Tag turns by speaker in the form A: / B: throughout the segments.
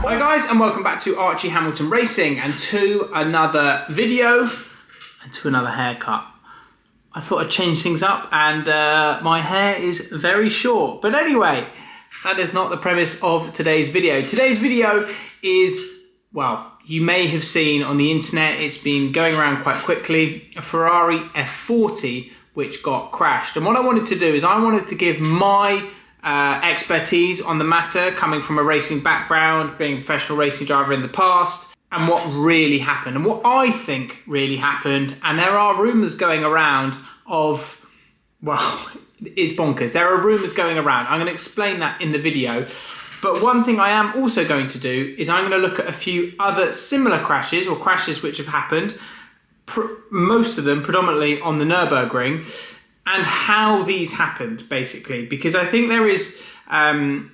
A: Hi guys, and welcome back to Archie Hamilton Racing and to another video and to another haircut. I thought I'd change things up and my hair is very short. But anyway, that is not the premise of today's video. Today's video is, well, you may have seen on the internet, it's been going around quite quickly, a Ferrari F40 which got crashed. And what I wanted to do is I wanted to give my expertise on the matter, coming from a racing background, being a professional racing driver in the past, and what really happened and what I think really happened. And there are rumours going around of, well, it's bonkers. There are rumours going around. I'm going to explain that in the video. But one thing I am also going to do is I'm going to look at a few other similar crashes or crashes which have happened, most of them predominantly on the Nürburgring, and how these happened, basically, because I think there is a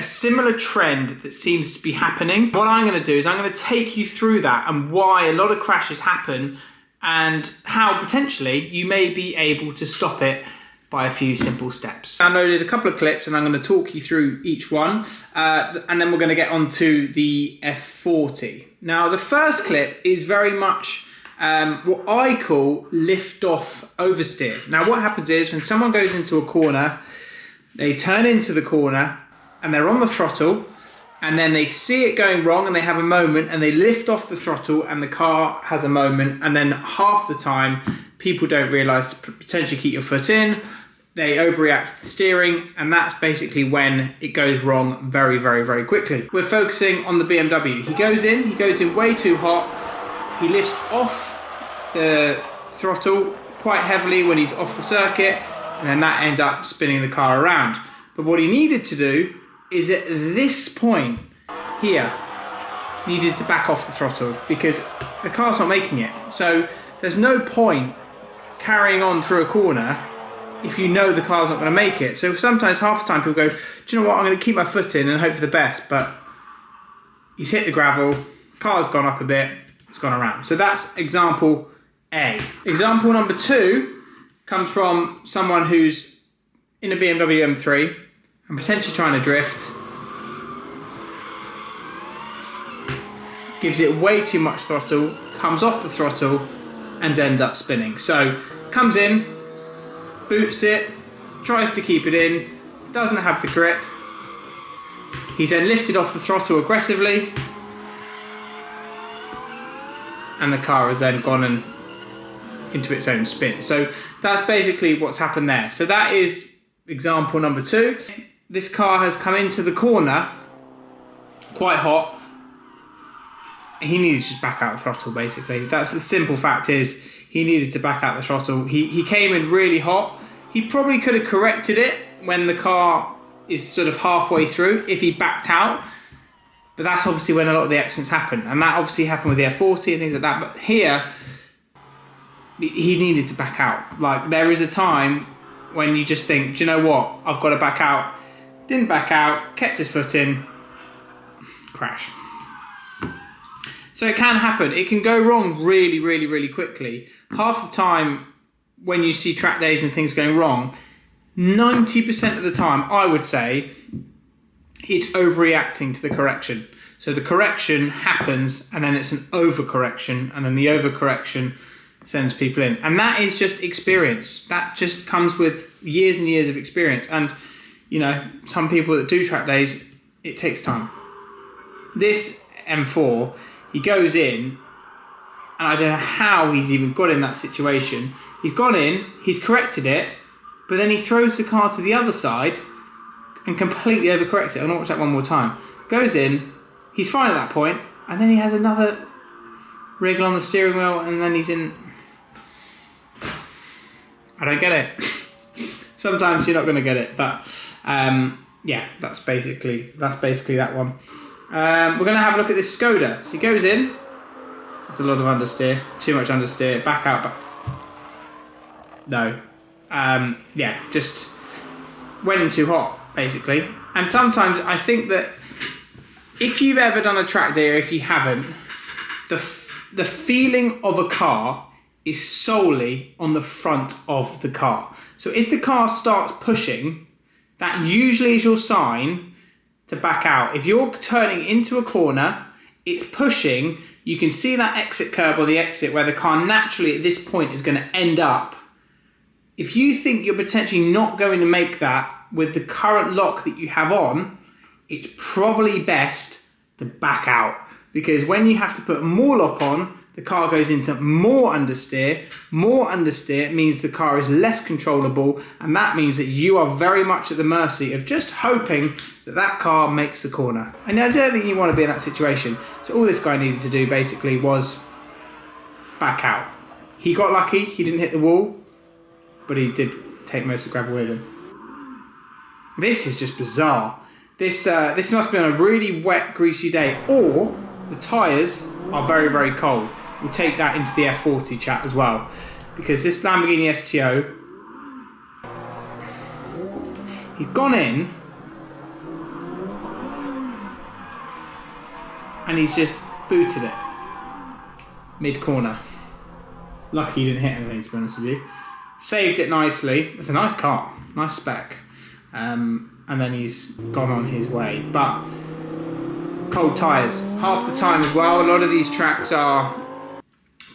A: similar trend that seems to be happening. What I'm going to do is I'm going to take you through that and why a lot of crashes happen and how potentially you may be able to stop it by a few simple steps. I downloaded a couple of clips and I'm going to talk you through each one and then we're going to get on to the F40. Now, the first clip is very much what I call lift-off oversteer. Now what happens is when someone goes into a corner, they turn into the corner and they're on the throttle, and then they see it going wrong and they have a moment and they lift off the throttle and the car has a moment, and then half the time people don't realise to potentially keep your foot in, they overreact to the steering, and that's basically when it goes wrong very, very, very quickly. We're focusing on the BMW. He goes in way too hot. He lifts off the throttle quite heavily when he's off the circuit, and then that ends up spinning the car around. But what he needed to do is at this point here, needed to back off the throttle because the car's not making it. So there's no point carrying on through a corner if you know the car's not going to make it. So sometimes half the time people go, do you know what, I'm going to keep my foot in and hope for the best, but he's hit the gravel, car's gone up a bit, it's gone around. So that's example A. Example number 2 comes from someone who's in a BMW M3 and potentially trying to drift, gives it way too much throttle, comes off the throttle and ends up spinning. So comes in, boots it, tries to keep it in, doesn't have the grip. He's then lifted off the throttle aggressively, and the car has then gone and into its own spin. So that's basically what's happened there. So that is example number 2. This car has come into the corner quite hot. He needed to just back out the throttle, basically. That's the simple fact, is he needed to back out the throttle. He came in really hot. He probably could have corrected it when the car is sort of halfway through if he backed out. But that's obviously when a lot of the accidents happen. And that obviously happened with the F40 and things like that. But here, he needed to back out. Like, there is a time when you just think, do you know what? I've got to back out. Didn't back out, kept his foot in, crash. So it can happen. It can go wrong really, really, really quickly. Half the time when you see track days and things going wrong, 90% of the time, I would say, it's overreacting to the correction. So the correction happens and then it's an overcorrection, and then the overcorrection sends people in. And that is just experience. That just comes with years and years of experience. And, you know, some people that do track days, it takes time. This M4, he goes in, and I don't know how he's even got in that situation. He's gone in, he's corrected it, but then he throws the car to the other side and completely overcorrects it. I'm gonna watch that one more time. Goes in, he's fine at that point, and then he has another wriggle on the steering wheel, and then he's in. I don't get it. Sometimes you're not gonna get it, but yeah, that's basically that one. We're gonna have a look at this Skoda. So he goes in. That's a lot of understeer. Too much understeer. Back out. Back. No. Yeah, just went in too hot, basically. And sometimes I think that if you've ever done a track day, or if you haven't, the feeling of a car is solely on the front of the car. So if the car starts pushing, that usually is your sign to back out. If you're turning into a corner, it's pushing, you can see that exit curb or the exit where the car naturally at this point is going to end up. If you think you're potentially not going to make that with the current lock that you have on, it's probably best to back out, because when you have to put more lock on, the car goes into more understeer. More understeer means the car is less controllable, and that means that you are very much at the mercy of just hoping that that car makes the corner. And I don't think you want to be in that situation. So all this guy needed to do basically was back out. He got lucky, he didn't hit the wall, but he did take most of the gravel with him. This is just bizarre. This must have been a really wet, greasy day, or the tyres are very, very cold. We'll take that into the F40 chat as well, because this Lamborghini STO, he's gone in and he's just booted it mid-corner. Lucky he didn't hit anything, to be honest with you. Saved it nicely. It's a nice car, nice spec. And then he's gone on his way. But cold tyres, half the time as well. A lot of these tracks are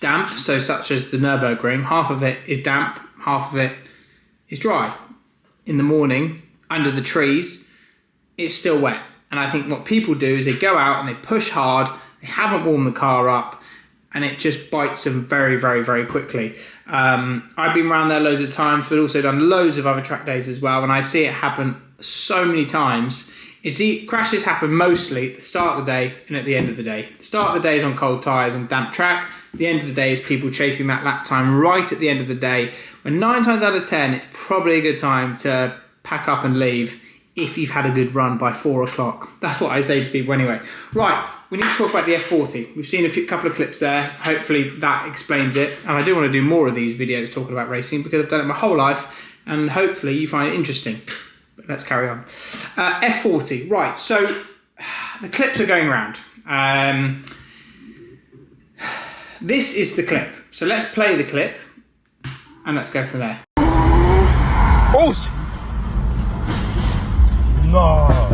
A: damp, so such as the Nürburgring, half of it is damp, half of it is dry. In the morning, under the trees, it's still wet. And I think what people do is they go out and they push hard, they haven't warmed the car up, and it just bites them very, very, very quickly. I've been around there loads of times, but also done loads of other track days as well, and I see it happen so many times. Crashes happen mostly at the start of the day and at the end of the day. The start of the day is on cold tyres and damp track. The end of the day is people chasing that lap time right at the end of the day, when 9 times out of 10, it's probably a good time to pack up and leave if you've had a good run by 4 o'clock. That's what I say to people anyway. Right, we need to talk about the F40. We've seen a couple of clips there. Hopefully that explains it. And I do want to do more of these videos talking about racing, because I've done it my whole life, and hopefully you find it interesting. But let's carry on. F40, right, so the clips are going around. This is the clip. So let's play the clip and let's go from there.
B: Oh shit! No.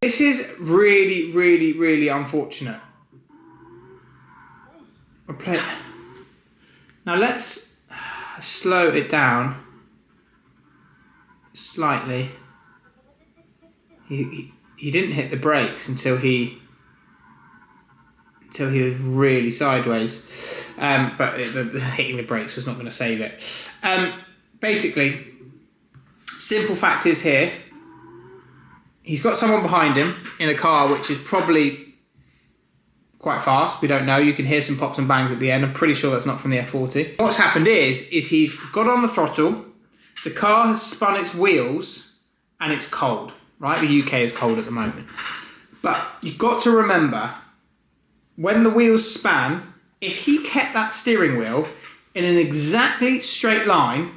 A: This is really, really, really unfortunate. We'll play. Now let's slow it down slightly. He didn't hit the brakes until he was really sideways, but hitting the brakes was not going to save it. Basically, simple fact is here, he's got someone behind him in a car which is probably quite fast. We don't know. You can hear some pops and bangs at the end. I'm pretty sure that's not from the F40. What's happened is he's got on the throttle, the car has spun its wheels, and it's cold, right? The UK is cold at the moment. But you've got to remember, when the wheels span, if he kept that steering wheel in an exactly straight line,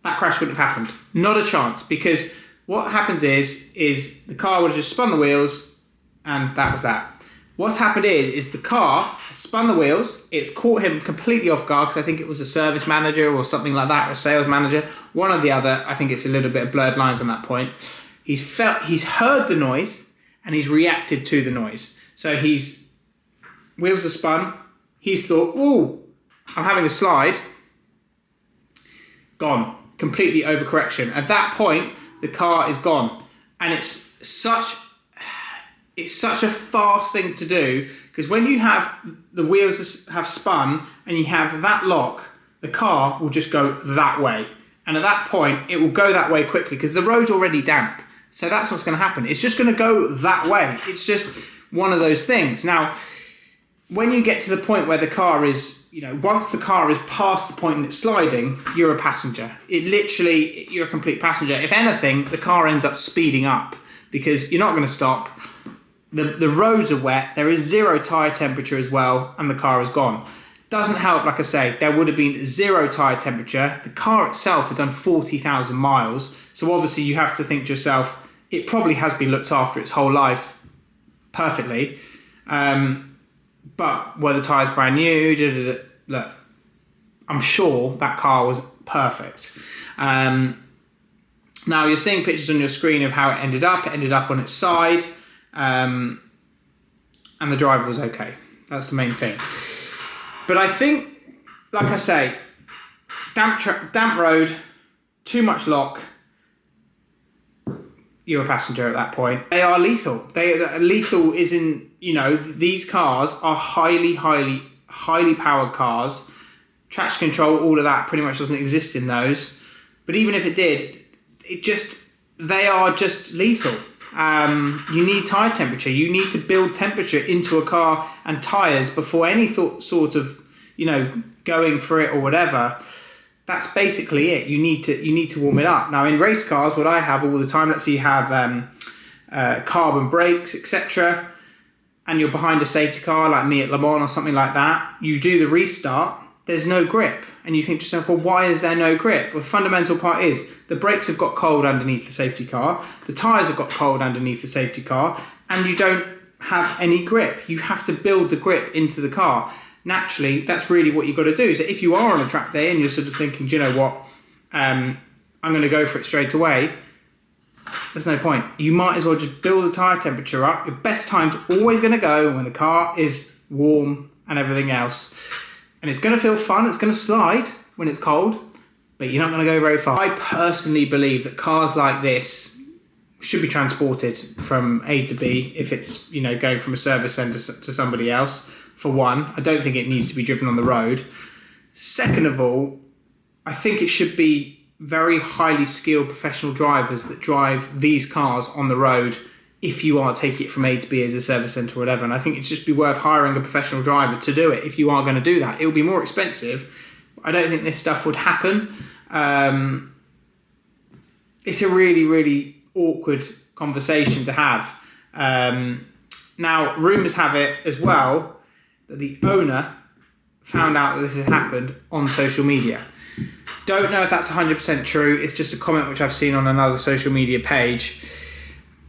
A: that crash wouldn't have happened. Not a chance, because what happens is the car would have just spun the wheels, and that was that. What's happened is the car has spun the wheels, it's caught him completely off guard, because I think it was a service manager or something like that, or a sales manager, one or the other. I think it's a little bit of blurred lines on that point. He's heard the noise, and he's reacted to the noise. So wheels are spun, he's thought, ooh, I'm having a slide. Gone. Completely overcorrection. At that point, the car is gone. And it's such a fast thing to do, because when you have the wheels have spun and you have that lock, the car will just go that way. And at that point, it will go that way quickly, because the road's already damp. So that's what's going to happen. It's just going to go that way. It's just one of those things. Now, when you get to the point where the car is, once the car is past the point and it's sliding, you're a passenger. You're a complete passenger. If anything, the car ends up speeding up, because you're not going to stop. The roads are wet. There is 0 tyre temperature as well, and the car is gone. Doesn't help, like I say, there would have been 0 tyre temperature. The car itself had done 40,000 miles. So obviously you have to think to yourself, it probably has been looked after its whole life perfectly. But were the tyres brand new? Look, I'm sure that car was perfect. Now you're seeing pictures on your screen of how it ended up. It ended up on its side, and the driver was okay. That's the main thing. But I think, like I say, damp road, too much lock, you're a passenger at that point. They are lethal. Lethal is in, you know, these cars are highly powered cars. Traction control, all of that pretty much doesn't exist in those. But even if it did, they are just lethal. You need tyre temperature. You need to build temperature into a car and tyres before any sort of, you know, going for it or whatever. That's basically it. You need to warm it up. Now in race cars, what I have all the time, let's say you have carbon brakes, etc., and you're behind a safety car like me at Le Mans or something like that. You do the restart. There's no grip, and you think to yourself, well, why is there no grip? Well, the fundamental part is the brakes have got cold underneath the safety car, the tyres have got cold underneath the safety car, and you don't have any grip. You have to build the grip into the car. Naturally, that's really what you've got to do. So if you are on a track day and you're sort of thinking, do you know what, I'm going to go for it straight away, there's no point. You might as well just build the tyre temperature up. Your best time's always going to go when the car is warm and everything else. And it's going to feel fun, it's going to slide when it's cold, but you're not going to go very far. I personally believe that cars like this should be transported from A to B if it's, you know, going from a service centre to somebody else. For one, I don't think it needs to be driven on the road. Second of all, I think it should be very highly skilled professional drivers that drive these cars on the road if you are taking it from A to B as a service centre or whatever. And I think it'd just be worth hiring a professional driver to do it if you are going to do that. It will be more expensive. I don't think this stuff would happen. It's a really awkward conversation to have. Now, rumours have it as well that the owner found out that this has happened on social media. Don't know if that's 100% true. It's just a comment which I've seen on another social media page.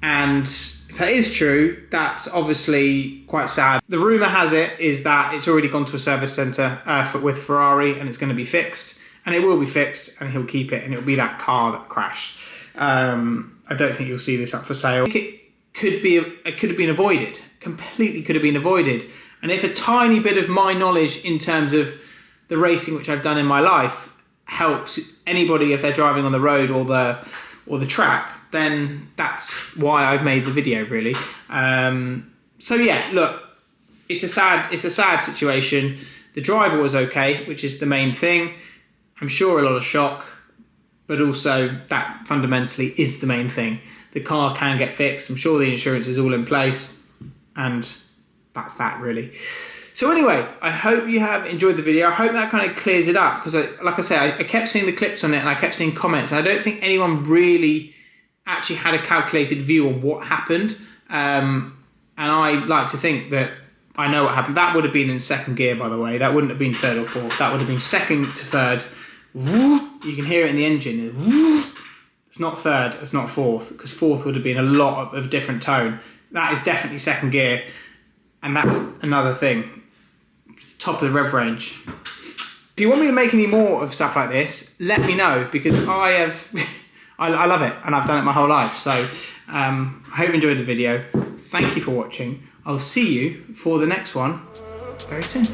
A: And if that is true, that's obviously quite sad. The rumour has it is that it's already gone to a service centre with Ferrari and it's going to be fixed. And it will be fixed and he'll keep it and it'll be that car that crashed. I don't think you'll see this up for sale. I think it could have been avoided. Completely could have been avoided. And if a tiny bit of my knowledge in terms of the racing which I've done in my life helps anybody if they're driving on the road or the track, then that's why I've made the video, really. So yeah, look, it's a sad situation. The driver was okay, which is the main thing. I'm sure a lot of shock, but also that fundamentally is the main thing. The car can get fixed. I'm sure the insurance is all in place, and that's that, really. So anyway, I hope you have enjoyed the video. I hope that kind of clears it up, because like I say, I kept seeing the clips on it and I kept seeing comments, and I don't think anyone really actually had a calculated view on what happened. And I like to think that I know what happened. That would have been in second gear, by the way. That wouldn't have been third or fourth. That would have been second to third. You can hear it in the engine. It's not third, it's not fourth, because fourth would have been a lot of different tone. That is definitely second gear, and that's another thing. It's top of the rev range. If you want me to make any more of stuff like this, let me know, because I love it, and I've done it my whole life. So I hope you enjoyed the video. Thank you for watching. I'll see you for the next one very soon.